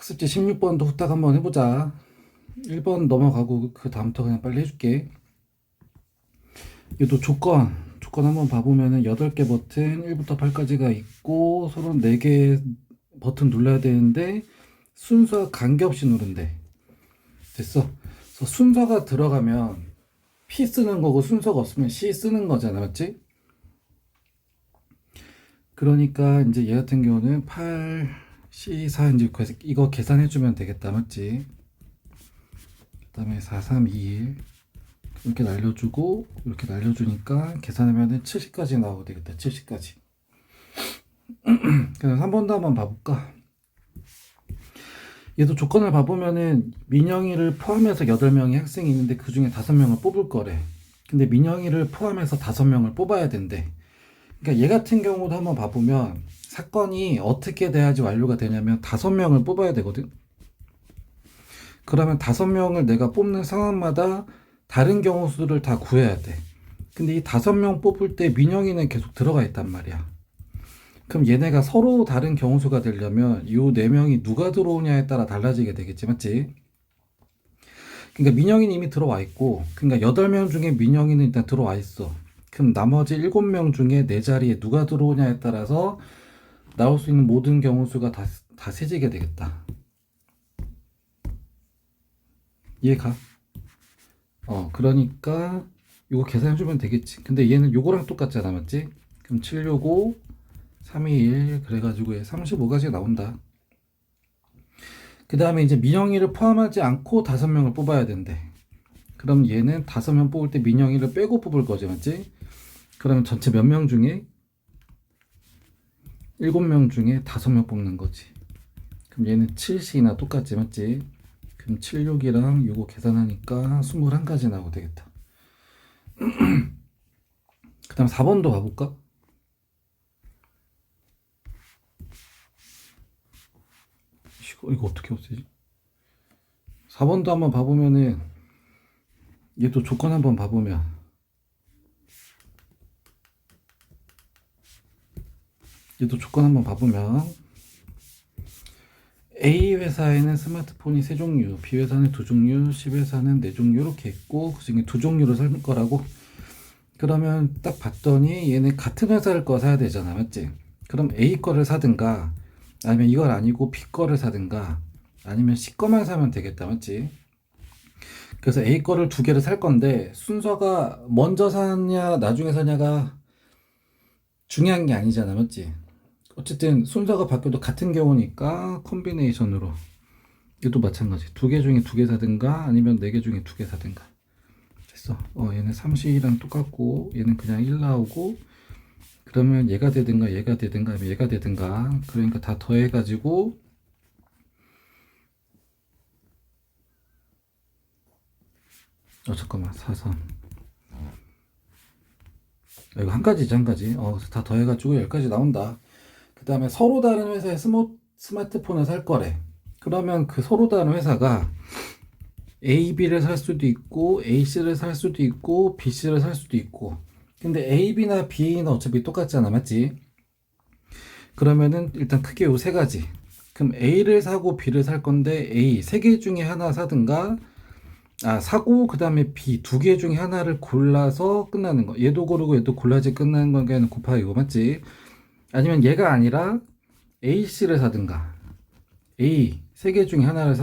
학습지 16번도 후딱 한번 해보자. 1번 넘어가고 그 다음부터 그냥 빨리 해줄게. 얘도 조건 한번 봐보면은 8개 버튼 1부터 8까지가 있고 서로 4개 버튼 눌러야 되는데 순서가 관계없이 누른대. 됐어. 그래서 순서가 들어가면 P 쓰는 거고 순서가 없으면 C 쓰는 거잖아, 맞지? 그러니까 이제 얘 같은 경우는 8, C, 4 이제 이거 계산해주면 되겠다, 맞지? 그 다음에 4, 3, 2, 1 이렇게 날려주고 이렇게 날려주니까 계산하면은 70까지 나오고 되겠다. 70까지. 그럼 3번도 한번 봐볼까? 얘도 조건을 봐보면은 민영이를 포함해서 8명의 학생이 있는데 그 중에 5명을 뽑을 거래. 근데 민영이를 포함해서 5명을 뽑아야 된대. 그러니까 얘 같은 경우도 한번 봐보면 사건이 어떻게 돼야지 완료가 되냐면 5명을 뽑아야 되거든. 그러면 5명을 내가 뽑는 상황마다 다른 경우 수를 다 구해야 돼. 근데 이 5명 뽑을 때 민영이는 계속 들어가 있단 말이야. 그럼 얘네가 서로 다른 경우 수가 되려면 이 4명이 누가 들어오냐에 따라 달라지게 되겠지, 맞지? 그러니까 민영이는 이미 들어와 있고, 그러니까 8명 중에 민영이는 일단 들어와 있어. 그럼 나머지 7명 중에 내 자리에 누가 들어오냐에 따라서 나올 수 있는 모든 경우 수가 다 세지게 되겠다. 이해가? 그러니까 이거 계산해주면 되겠지. 근데 얘는 요거랑 똑같잖아, 맞지? 그럼 765, 321 그래가지고 얘 35까지 나온다. 그 다음에 이제 민영이를 포함하지 않고 5명을 뽑아야 된대. 그럼 얘는 5명 뽑을 때 민영이를 빼고 뽑을 거지, 맞지? 그러면 전체 몇 명 중에 7명 중에 5명 뽑는 거지. 그럼 얘는 7C나 똑같지, 맞지? 그럼 76이랑 요거 계산하니까 21가지 나오고 되겠다. 그 다음 4번도 봐볼까? 이거 어떻게 없애지? 4번도 한번 봐보면은 얘도 조건 한번 봐보면 A 회사에는 스마트폰이 3종류, B 회사는 2종류, C 회사는 4종류 이렇게 있고 그 중에 2종류를 살 거라고. 그러면 딱 봤더니 얘네 같은 회사를 거 사야 되잖아, 맞지? 그럼 A 거를 사든가 아니면 이걸 아니고 B 거를 사든가 아니면 C 거만 사면 되겠다, 맞지? 그래서 A 거를 2개를 살 건데 순서가 먼저 사냐 나중에 사냐가 중요한 게 아니잖아, 맞지? 어쨌든 순서가 바뀌어도 같은 경우니까 컨비네이션으로 이것도 마찬가지. 2개 중에 2개 사든가 아니면 4개 중에 2개 사든가. 됐어. 얘는 30이랑 똑같고 얘는 그냥 1 나오고 그러면 얘가 되든가 얘가 되든가 아니면 얘가 되든가 그러니까 다 더해가지고 잠깐만 43 이거 한 가지지 한 가지. 다 더해가지고 10가지 나온다. 그 다음에 서로 다른 회사에 스마트폰을 살 거래. 그러면 그 서로 다른 회사가 A, B를 살 수도 있고 A, C를 살 수도 있고 B, C를 살 수도 있고 근데 A, B나 B는 어차피 똑같잖아, 맞지? 그러면은 일단 크게 요 3가지. 그럼 A를 사고 B를 살 건데 A 3개 중에 하나 사든가 사고 그 다음에 B 2개 중에 하나를 골라서 끝나는 거. 얘도 고르고 얘도 골라지 끝나는 거는 곱하기 이거 맞지? 아니면 얘가 아니라 A, C를 사든가 A 3개 중에 하나를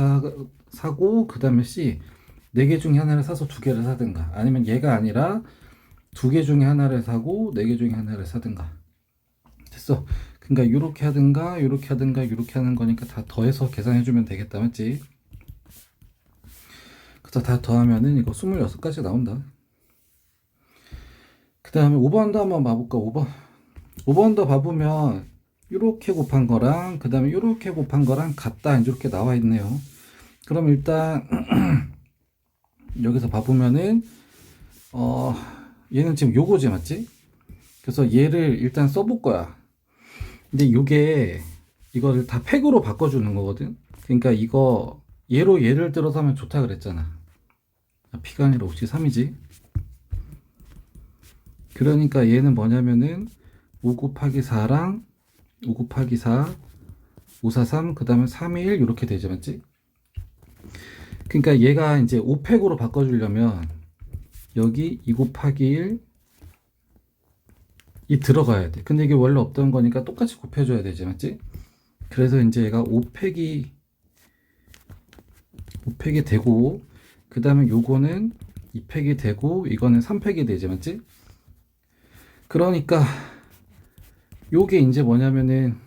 사고 그 다음에 C 4개 중에 하나를 사서 2개를 사든가 아니면 얘가 아니라 2개 중에 하나를 사고 4개 중에 하나를 사든가. 됐어. 그러니까 이렇게 하든가 이렇게 하든가 이렇게 하는 거니까 다 더해서 계산해 주면 되겠다, 맞지? 그래서 다 더하면은 이거 26가지 나온다. 그 다음에 5번도 한번 봐볼까. 5번도 봐보면 이렇게 곱한 거랑 그 다음에 이렇게 곱한 거랑 같다 이렇게 나와 있네요. 그럼 일단 여기서 봐보면은 얘는 지금 요거지, 맞지? 그래서 얘를 일단 써볼 거야. 근데 이거를 다 팩으로 바꿔주는 거거든. 그러니까 이거 얘로 예를 들어서 하면 좋다 그랬잖아. P가 아니라 혹시 3이지? 그러니까 얘는 뭐냐면은 5 곱하기 4랑 5 곱하기 4 543, 그 다음에 321 이렇게 되죠, 맞지? 그러니까 얘가 이제 5팩으로 바꿔주려면 여기 2 곱하기 1 이 들어가야 돼. 근데 이게 원래 없던 거니까 똑같이 곱해줘야 되지, 맞지? 그래서 이제 얘가 5팩이 되고, 그 다음에 요거는 2팩이 되고, 이거는 3팩이 되지, 맞지? 그러니까 요게 이제 뭐냐면은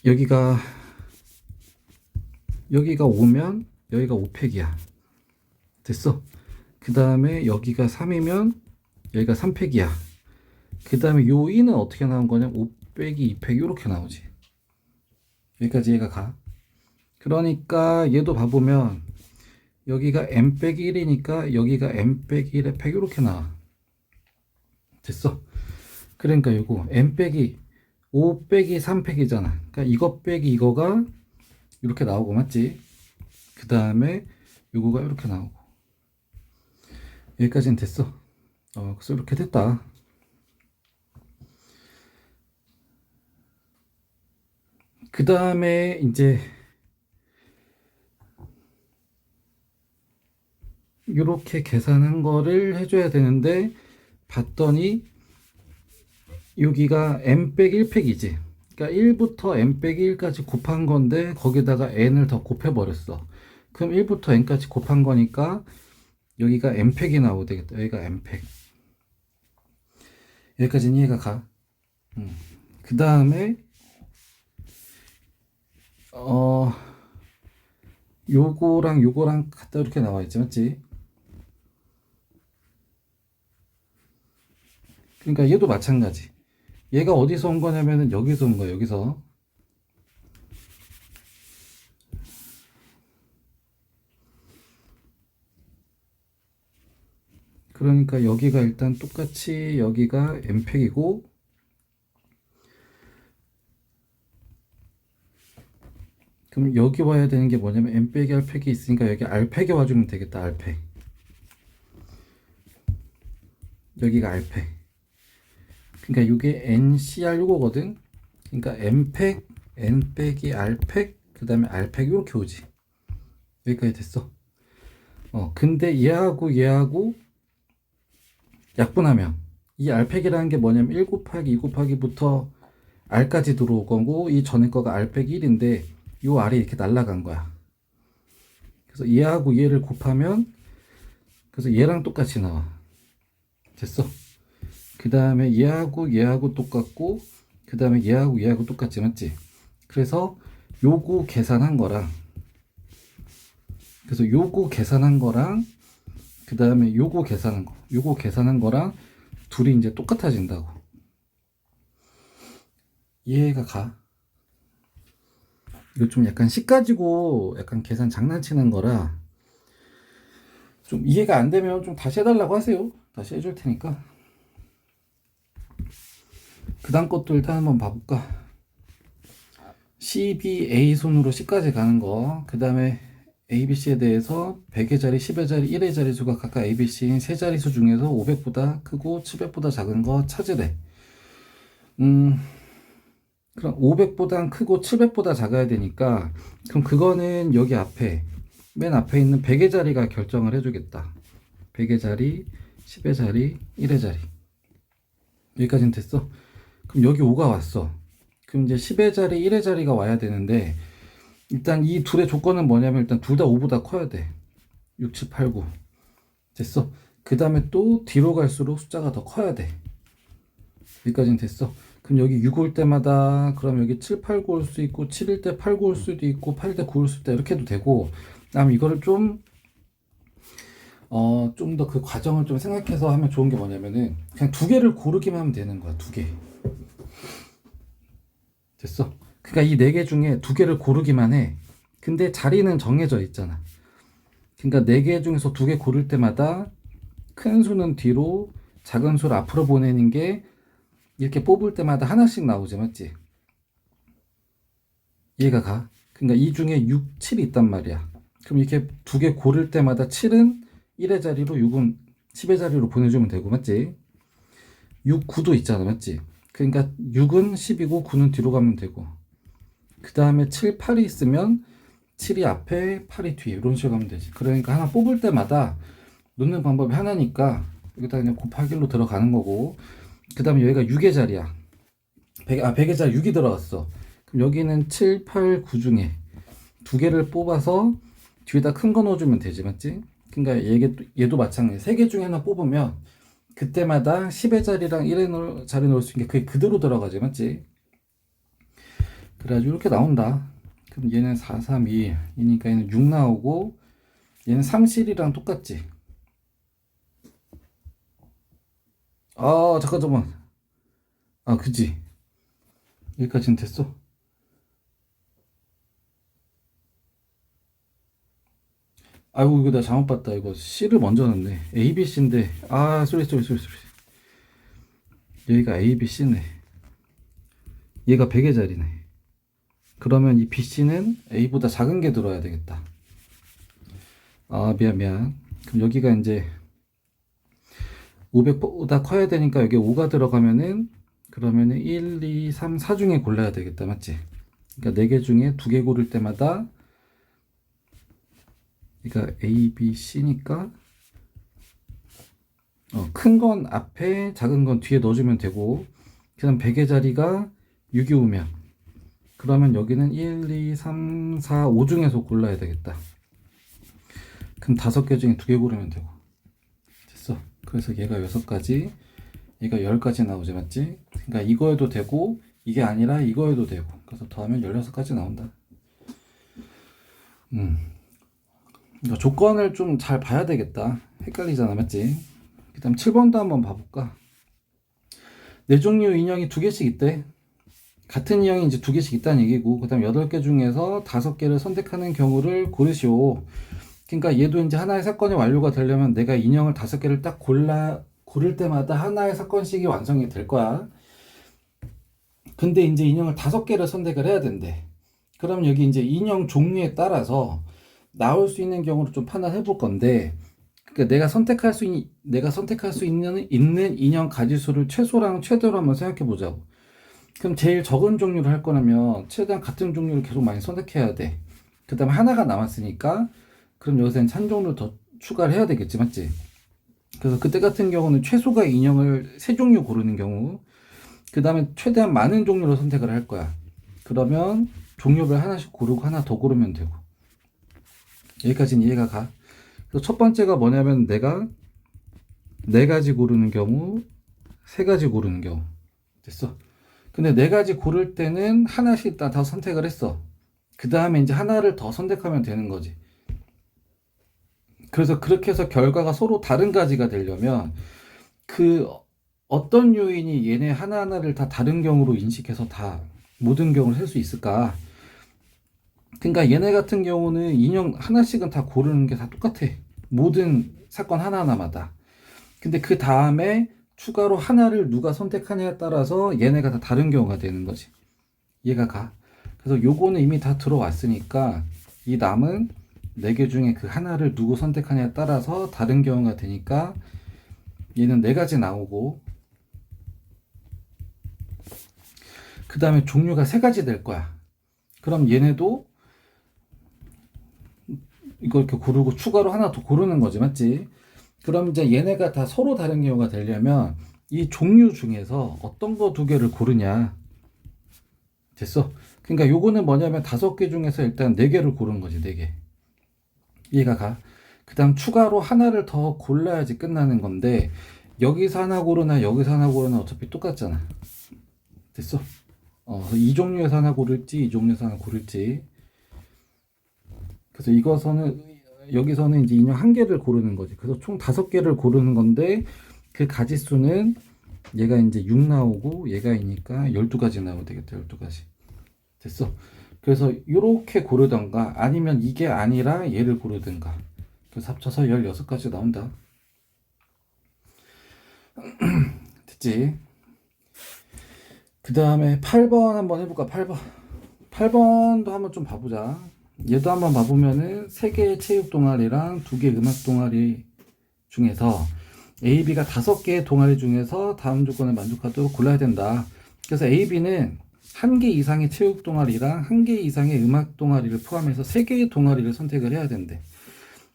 여기가 5면 여기가 5팩이야. 됐어. 그 다음에 여기가 3이면 여기가 3팩이야. 그 다음에 요 2는 어떻게 나온 거냐? 5 빼기 2팩 이렇게 나오지. 여기까지 얘가 가. 그러니까 얘도 봐보면 여기가 m 빼기 1이니까 여기가 m 빼기 1의 팩 이렇게 나와. 됐어. 그러니까 요거 m 빼기 5 빼기 3팩이잖아. 그러니까 이거 빼기 이거가 이렇게 나오고, 맞지? 그 다음에 요거가 이렇게 나오고. 여기까지는 됐어. 그래서 이렇게 됐다. 그 다음에 이제 이렇게 계산한 거를 해줘야 되는데 봤더니 여기가 m 빼기 1팩이지. 그러니까 1부터 m 빼기 1까지 곱한 건데 거기다가 n을 더 곱해 버렸어. 그럼 1부터 n까지 곱한 거니까 여기가 m팩이 나오게 되겠다. 여기가 m팩. 여기까지는 이해가 가. 그 다음에 요거랑 요거랑 갖다 이렇게 나와 있지, 맞지? 그러니까 얘도 마찬가지. 얘가 어디서 온 거냐면은 여기서 온 거야, 여기서. 그러니까 여기가 일단 똑같이 여기가 m팩이고, 그럼 여기 와야 되는 게 뭐냐면 m 빼기 r팩이 있으니까 여기 r팩에 와주면 되겠다. r팩. 여기가 r팩. 그러니까 이게 ncr 요거거든. 그러니까 m팩, n 빼기 r팩, 그 다음에 r팩 이렇게 오지. 여기까지 됐어. 근데 얘하고 약분하면 이 r팩이라는 게 뭐냐면 1 곱하기 2 곱하기부터 r까지 들어올 거고, 이 전에 거가 r 빼기 1인데 요 r이 이렇게 날라간 거야. 그래서 얘하고 얘를 곱하면 그래서 얘랑 똑같이 나와. 됐어. 그 다음에 얘하고 똑같고, 그 다음에 얘하고 똑같지, 맞지? 그래서 요거 계산한 거랑 그 다음에 요거 계산한 거랑 둘이 이제 똑같아진다고. 이해가 가? 이거 좀 약간 식 가지고 약간 계산 장난치는 거라 좀 이해가 안 되면 좀 다시 해달라고 하세요. 다시 해줄 테니까. 그 다음 것도 일단 한번 봐볼까. CBA 순으로 C까지 가는 거, 그 다음에 ABC에 대해서 100의 자리, 10의 자리, 1의 자리수가 각각 ABC인 세 자리수 중에서 500보다 크고 700보다 작은 거 찾으래. 그럼 500보다 크고 700보다 작아야 되니까, 그럼 그거는 여기 앞에 맨 앞에 있는 100의 자리가 결정을 해주겠다. 100의 자리, 10의 자리, 1의 자리. 여기까지는 됐어. 그럼 여기 5가 왔어. 그럼 이제 10의 자리, 1의 자리가 와야 되는데, 일단 이 둘의 조건은 뭐냐면 일단 둘 다 5보다 커야 돼. 6, 7, 8, 9. 됐어. 그 다음에 또 뒤로 갈수록 숫자가 더 커야 돼. 여기까지는 됐어. 그럼 여기 6 올 때마다 그럼 여기 7, 8, 9 올 수 있고, 7일 때 8, 9 올 수도 있고, 8일 때 9 올 수도 있다, 이렇게 해도 되고, 그다음 이거를 좀 더 그 과정을 좀 생각해서 하면 좋은 게 뭐냐면은 그냥 두 개를 고르기만 하면 되는 거야. 두 개. 됐어. 그러니까 이 네 개 중에 두 개를 고르기만 해. 근데 자리는 정해져 있잖아. 그러니까 네 개 중에서 두 개 고를 때마다 큰 수는 뒤로, 작은 수를 앞으로 보내는 게 이렇게 뽑을 때마다 하나씩 나오지, 맞지? 이해가 가? 그러니까 이 중에 6, 7이 있단 말이야. 그럼 이렇게 두 개 고를 때마다 7은 1의 자리로, 6은 10의 자리로 보내주면 되고, 맞지? 6, 9도 있잖아, 맞지? 그러니까 6은 10이고 9는 뒤로 가면 되고, 그 다음에 7, 8이 있으면 7이 앞에 8이 뒤에 이런 식으로 가면 되지. 그러니까 하나 뽑을 때마다 놓는 방법이 하나니까 여기다 그냥 곱하기 1로 들어가는 거고, 그 다음에 여기가 6의 자리야. 100의 자리 6이 들어갔어. 그럼 여기는 7, 8, 9 중에 두 개를 뽑아서 뒤에다 큰 거 넣어주면 되지, 맞지? 그러니까 얘도 마찬가지. 세 개 중에 하나 뽑으면 그때마다 10의 자리랑 1의 자리 넣을 수 있는 게 그게 그대로 들어가지, 맞지? 그래가지고 이렇게 나온다. 그럼 얘는 4, 3, 2, 이니까 얘는 6 나오고, 얘는 3실이랑 똑같지. 잠깐만. 그지? 여기까지는 됐어. 아이고, 이거 나 잘못 봤다. 이거 C를 먼저 넣었네. A, B, C인데. 쏘리. 여기가 A, B, C네. 얘가 100의 자리네. 그러면 이 B, C는 A보다 작은 게 들어야 되겠다. 미안. 그럼 여기가 이제 500보다 커야 되니까 여기 5가 들어가면은, 그러면은 1, 2, 3, 4 중에 골라야 되겠다. 맞지? 그러니까 4개 중에 2개 고를 때마다, 그러니까 A, B, C니까 큰 건 앞에, 작은 건 뒤에 넣어주면 되고, 그 다음 100의 자리가 6이 오면, 그러면 여기는 1, 2, 3, 4, 5 중에서 골라야 되겠다. 그럼 5개 중에 2개 고르면 되고. 됐어. 그래서 얘가 6가지, 얘가 10가지 나오지, 맞지? 그러니까 이거 해도 되고, 이게 아니라 이거 해도 되고. 그래서 더하면 16가지 나온다. 그러니까 조건을 좀 잘 봐야 되겠다. 헷갈리잖아, 맞지? 그 다음 7번도 한번 봐볼까? 네 종류 인형이 2개씩 있대. 같은 인형이 이제 2개씩 있다는 얘기고, 그 다음 8개 중에서 5개를 선택하는 경우를 고르시오. 그러니까 얘도 이제 하나의 사건이 완료가 되려면 내가 인형을 5개를 딱 고를 때마다 하나의 사건씩이 완성이 될 거야. 근데 이제 인형을 5개를 선택을 해야 된대. 그럼 여기 이제 인형 종류에 따라서 나올 수 있는 경우를 좀 판단해 볼 건데, 그러니까 내가 선택할 수 있는 인형 가지수를 최소랑 최대로 한번 생각해 보자고. 그럼 제일 적은 종류를 할 거라면 최대한 같은 종류를 계속 많이 선택해야 돼. 그 다음에 하나가 남았으니까 그럼 여기서 한 종류 더 추가를 해야 되겠지, 맞지? 그래서 그때 같은 경우는 최소가 인형을 3종류 고르는 경우, 그 다음에 최대한 많은 종류로 선택을 할 거야. 그러면 종류별 하나씩 고르고 하나 더 고르면 되고. 여기까지는 이해가 가. 그래서 첫 번째가 뭐냐면 내가 4가지 고르는 경우, 3가지 고르는 경우. 됐어. 근데 4가지 고를 때는 하나씩 다 선택을 했어. 그 다음에 이제 하나를 더 선택하면 되는 거지. 그래서 그렇게 해서 결과가 서로 다른 가지가 되려면 그 어떤 요인이 얘네 하나하나를 다 다른 경우로 인식해서 다 모든 경우를 셀 수 있을까? 그러니까 얘네 같은 경우는 인형 하나씩은 다 고르는 게 다 똑같아. 모든 사건 하나하나마다. 근데 그 다음에 추가로 하나를 누가 선택하냐에 따라서 얘네가 다 다른 경우가 되는 거지. 이해가 가? 그래서 요거는 이미 다 들어왔으니까 이 남은 4개 중에 그 하나를 누구 선택하냐에 따라서 다른 경우가 되니까 얘는 4가지 나오고, 그 다음에 종류가 3가지 될 거야. 그럼 얘네도 이거 이렇게 고르고 추가로 하나 더 고르는 거지, 맞지? 그럼 이제 얘네가 다 서로 다른 경우가 되려면 이 종류 중에서 어떤 거 2개를 고르냐. 됐어? 그러니까 요거는 뭐냐면 5개 중에서 일단 4개를 고르는 거지, 4개. 이해가 가? 그 다음 추가로 하나를 더 골라야지 끝나는 건데, 여기서 하나 고르나 여기서 하나 고르나 어차피 똑같잖아. 됐어? 이 종류에서 하나 고를지 이 종류에서 하나 고를지. 그래서 여기서는 이제 인형 1개를 고르는 거지. 그래서 총 5개를 고르는 건데, 그 가지수는 얘가 이제 6 나오고 얘가 이니까 12가지 나오면 되겠다. 12가지. 됐어. 그래서 이렇게 고르던가 아니면 이게 아니라 얘를 고르든가. 그래서 합쳐서 16가지 나온다. 됐지? 그 다음에 8번 한번 해볼까? 8번도 한번 좀 봐보자. 얘도 한번 봐보면은 3개의 체육 동아리랑 2개 음악 동아리 중에서 A, B가 5개의 동아리 중에서 다음 조건을 만족하도록 골라야 된다. 그래서 A, B는 한 개 이상의 체육 동아리랑 한 개 이상의 음악 동아리를 포함해서 세 개의 동아리를 선택을 해야 된대.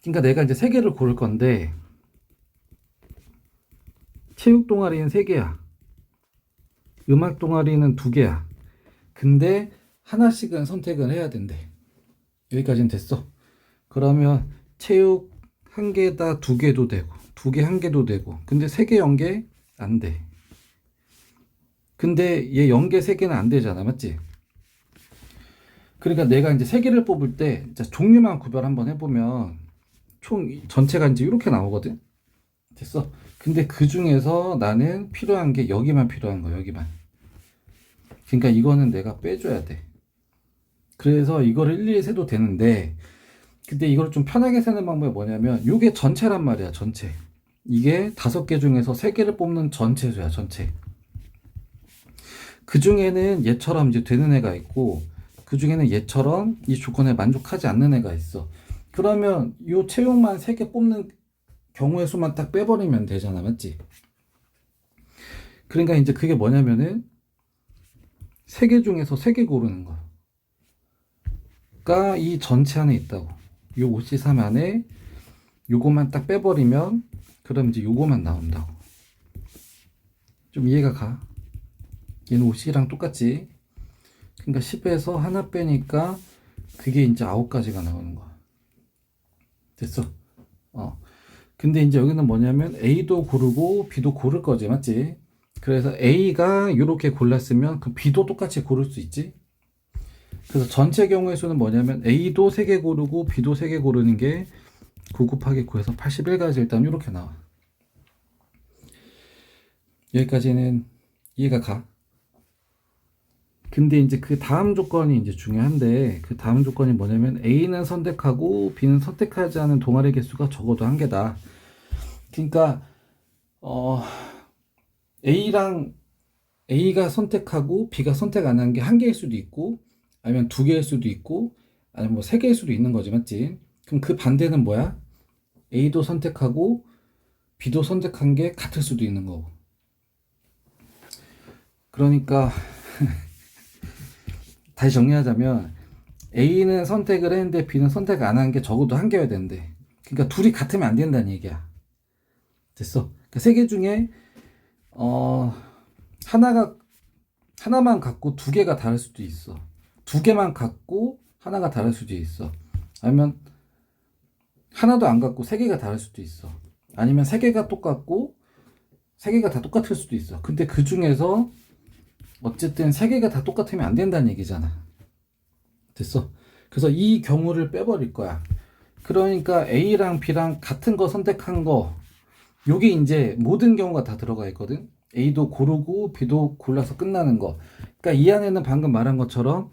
그러니까 내가 이제 세 개를 고를 건데 체육 동아리는 세 개야. 음악 동아리는 두 개야. 근데 하나씩은 선택을 해야 된대. 여기까지는 됐어. 그러면 체육 한 개다 두 개도 되고, 두 개 한 개도 되고, 근데 세 개 연계 안 돼. 근데 얘 연계 세 개는 안 되잖아, 맞지? 그러니까 내가 이제 세 개를 뽑을 때 종류만 구별 한번 해보면 총 전체가 이제 이렇게 나오거든. 됐어. 근데 그 중에서 나는 필요한 게 여기만 필요한 거야, 여기만. 그러니까 이거는 내가 빼줘야 돼. 그래서 이거를 일일이 세도 되는데, 근데 이걸 좀 편하게 세는 방법이 뭐냐면, 이게 전체란 말이야, 전체. 이게 5개 중에서 3개를 뽑는 전체 수야, 전체. 그 중에는 얘처럼 이제 되는 애가 있고, 그 중에는 얘처럼 이 조건에 만족하지 않는 애가 있어. 그러면 이 체육만 3개 뽑는 경우의 수만 딱 빼버리면 되잖아, 맞지? 그러니까 이제 그게 뭐냐면은, 3개 중에서 3개 고르는 거가 이 전체 안에 있다고. 이 OC3 안에 요거만 딱 빼버리면, 그럼 이제 요거만 나온다고. 좀 이해가 가? 얘는 OC랑 똑같지? 그러니까 10에서 하나 빼니까 그게 이제 9가지가 나오는 거야. 됐어? 근데 이제 여기는 뭐냐면 A도 고르고 B도 고를 거지, 맞지? 그래서 A가 이렇게 골랐으면 그 B도 똑같이 고를 수 있지? 그래서 전체 경우의 수는 뭐냐면 A도 3개 고르고 B도 3개 고르는 게 9 곱하기 9에서 81가지 일단 이렇게 나와. 여기까지는 이해가 가? 근데 이제 그 다음 조건이 이제 중요한데, 그 다음 조건이 뭐냐면 A는 선택하고 B는 선택하지 않은 동아리 개수가 적어도 한 개다. 그러니까 A가 선택하고 B가 선택 안 한 게 한 개일 수도 있고, 아니면 두 개일 수도 있고, 아니면 뭐 세 개일 수도 있는 거지, 맞지? 그럼 그 반대는 뭐야? A도 선택하고 B도 선택한 게 같을 수도 있는 거고. 그러니까 다시 정리하자면 A는 선택을 했는데 B는 선택 안 한 게 적어도 한 개여야 되는데, 그러니까 둘이 같으면 안 된다는 얘기야. 됐어. 그러니까 세 개 중에 하나만 갖고 두 개가 다를 수도 있어. 두 개만 갖고 하나가 다를 수도 있어. 아니면 하나도 안 갖고 세 개가 다를 수도 있어. 아니면 세 개가 똑같고 세 개가 다 똑같을 수도 있어. 근데 그 중에서 어쨌든 세 개가 다 똑같으면 안 된다는 얘기잖아. 됐어. 그래서 이 경우를 빼버릴 거야. 그러니까 A랑 B랑 같은 거 선택한 거, 요게 이제 모든 경우가 다 들어가 있거든. A도 고르고 B도 골라서 끝나는 거. 그러니까 이 안에는 방금 말한 것처럼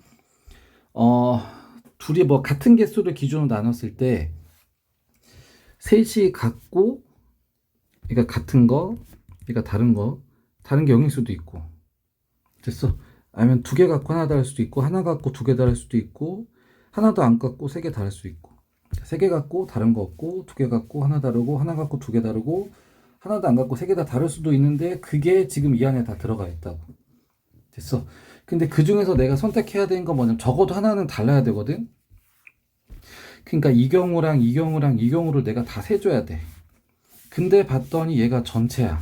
둘이 뭐 같은 개수를 기준으로 나눴을 때 셋이 같고, 그러니까 같은 거, 그러니까 다른 게 0일 수도 있고. 됐어. 아니면 두 개 갖고 하나 다를 수도 있고, 하나 갖고 두 개 다를 수도 있고, 하나도 안 갖고 세 개 다를 수 있고. 세 개 갖고 다른 거 없고, 두 개 갖고 하나 다르고, 하나 갖고 두 개 다르고, 하나도 안 갖고 세 개 다 다를 수도 있는데, 그게 지금 이 안에 다 들어가 있다고. 됐어. 근데 그 중에서 내가 선택해야 되는 건 뭐냐면 적어도 하나는 달라야 되거든. 그러니까 이 경우랑 이 경우랑 이 경우를 내가 다 세줘야 돼. 근데 봤더니 얘가 전체야.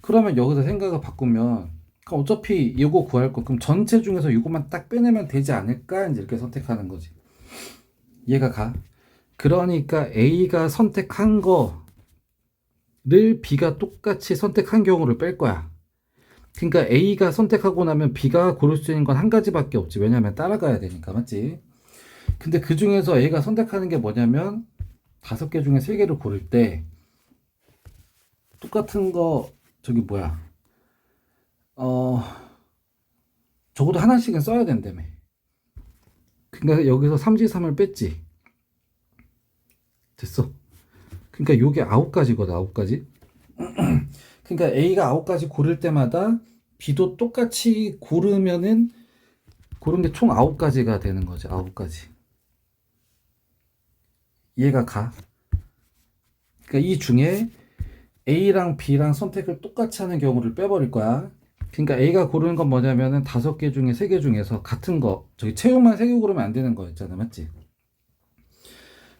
그러면 여기서 생각을 바꾸면 어차피 이거 구할 거, 그럼 전체 중에서 이것만 딱 빼내면 되지 않을까? 이제 이렇게 선택하는 거지. 이해가 가? 그러니까 A가 선택한 거를 B가 똑같이 선택한 경우를 뺄 거야. 그러니까 A가 선택하고 나면 B가 고를 수 있는 건 한 가지밖에 없지. 왜냐면 따라가야 되니까, 맞지? 근데 그 중에서 A가 선택하는 게 뭐냐면 5개 중에 3개를 고를 때 똑같은 거, 저기 뭐야, 적어도 하나씩은 써야 된다며. 그러니까 여기서 3지3을 뺐지. 됐어. 그러니까 요게 9가지거든, 9가지. 그러니까 A가 9가지 고를 때마다 B도 똑같이 고르면은 고른 게 총 9가지가 되는 거지, 9가지. 이해가 가? 그러니까 이 중에 A랑 B랑 선택을 똑같이 하는 경우를 빼버릴 거야. 그러니까 A가 고르는 건 뭐냐면은 5개 중에 3개 중에서 같은 거, 저기 채용만 3개 고르면 안 되는 거였잖아, 맞지?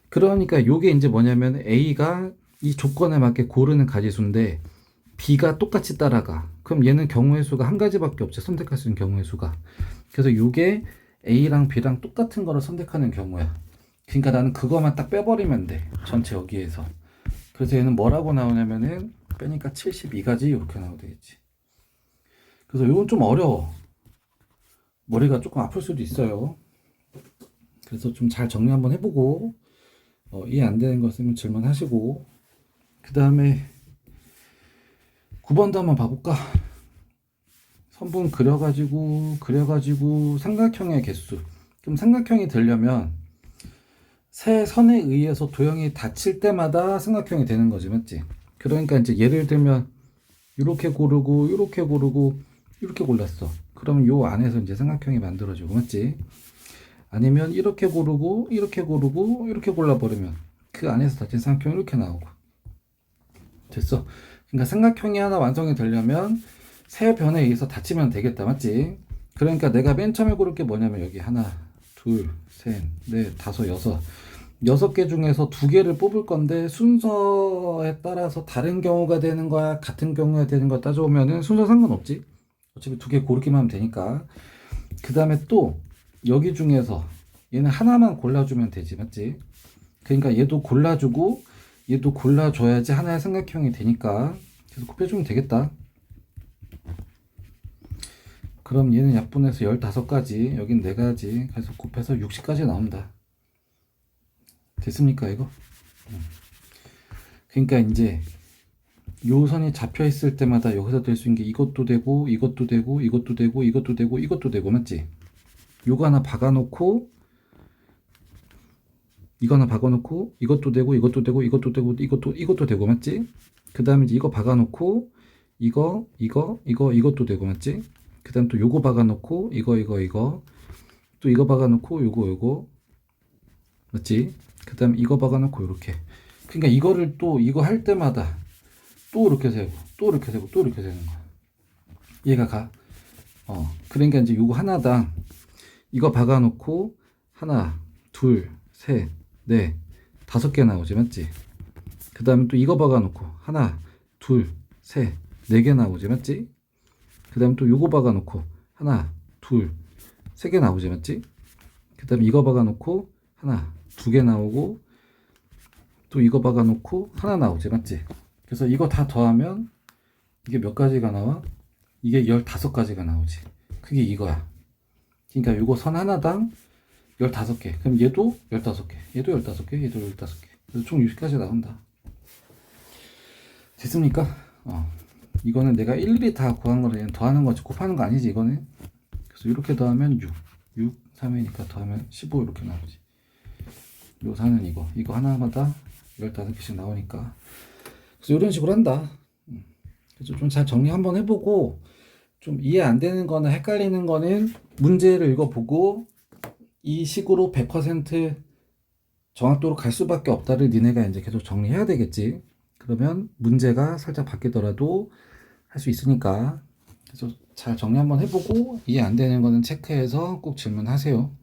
그러니까 요게 이제 뭐냐면 A가 이 조건에 맞게 고르는 가지수인데 B가 똑같이 따라가. 그럼 얘는 경우의 수가 한 가지밖에 없지, 선택할 수 있는 경우의 수가. 그래서 요게 A랑 B랑 똑같은 거를 선택하는 경우야. 그러니까 나는 그거만 딱 빼버리면 돼, 전체 여기에서. 그래서 얘는 뭐라고 나오냐면은 빼니까 72가지 이렇게 나오게 되겠지. 그래서 이건 좀 어려워. 머리가 조금 아플 수도 있어요. 그래서 좀 잘 정리 한번 해보고 이해 안 되는 거 있으면 질문하시고, 그 다음에 9번도 한번 봐볼까? 선분 그려가지고 삼각형의 개수. 그럼 삼각형이 되려면 세 선에 의해서 도형이 닫힐 때마다 삼각형이 되는 거지, 맞지? 그러니까 이제 예를 들면 이렇게 고르고 이렇게 고르고 이렇게 골랐어. 그러면 요 안에서 이제 삼각형이 만들어지고, 맞지? 아니면 이렇게 고르고 이렇게 고르고 이렇게 골라버리면 그 안에서 닫힌 삼각형이 이렇게 나오고. 됐어. 그러니까 삼각형이 하나 완성이 되려면 세 변에 의해서 닫히면 되겠다, 맞지? 그러니까 내가 맨 처음에 고를 게 뭐냐면 여기 하나, 둘, 셋, 넷, 다섯, 여섯. 6개 중에서 2개를 뽑을 건데 순서에 따라서 다른 경우가 되는 거야, 같은 경우가 되는 거 따져보면은 순서 상관없지. 어차피 2개 고르기만 하면 되니까. 그 다음에 또 여기 중에서 얘는 하나만 골라주면 되지, 맞지? 그러니까 얘도 골라주고 얘도 골라줘야지 하나의 삼각형이 되니까 계속 곱해주면 되겠다. 그럼 얘는 약분해서 15가지, 여긴 4가지, 그래서 곱해서 60까지 나온다. 됐습니까, 이거? 그러니까 이제 요 선이 잡혀 있을 때마다 여기서 될 수 있는 게 이것도 되고 이것도 되고 이것도 되고 이것도 되고 이것도 되고, 맞지? 요거 하나 박아놓고 이거 하나 박아놓고 이것도 되고 이것도 되고 이것도 되고 이것도 되고, 맞지? 그 다음에 이제 이거 박아놓고 이것도 되고, 맞지? 그 다음 또 요거 박아놓고 이거 또 이거 박아놓고 요거 맞지? 그 다음에 이거 박아놓고 요렇게. 그러니까 이거를 또 이거 할 때마다 또 이렇게 세고 또 이렇게 세고 또 이렇게 세는 거야. 얘가 가. 그러니까 이제 요거 하나당 이거 박아놓고 하나, 둘, 셋, 넷, 5개 나오지, 맞지? 그 다음에 또 이거 박아놓고 하나, 둘, 셋, 4개 나오지, 맞지? 그 다음에 또 요거 박아놓고 하나, 둘, 3개 나오지, 맞지? 그 다음에 이거 박아놓고 하나, 2개 나오고 또 이거 박아놓고 하나 나오지, 맞지? 그래서 이거 다 더하면 이게 몇 가지가 나와? 이게 15가지가 나오지. 그게 이거야. 그러니까 요거 선 하나당 15개. 그럼 얘도 15개. 얘도 15개. 얘도 15개. 그래서 총 60까지 나온다. 됐습니까? 이거는 내가 일일이 다 구한 거를 더하는 거지 곱하는 거 아니지, 이거는. 그래서 이렇게 더하면 6, 3이니까 더하면 15 이렇게 나오지. 요 4는 이거 하나마다 15개씩 나오니까. 그래서 이런 식으로 한다. 그래서 좀 잘 정리 한번 해보고, 좀 이해 안 되는 거나 헷갈리는 거는 문제를 읽어보고 이 식으로 100% 정확도로 갈 수밖에 없다를 니네가 이제 계속 정리해야 되겠지. 그러면 문제가 살짝 바뀌더라도 할 수 있으니까. 그래서 잘 정리 한번 해보고 이해 안 되는 거는 체크해서 꼭 질문하세요.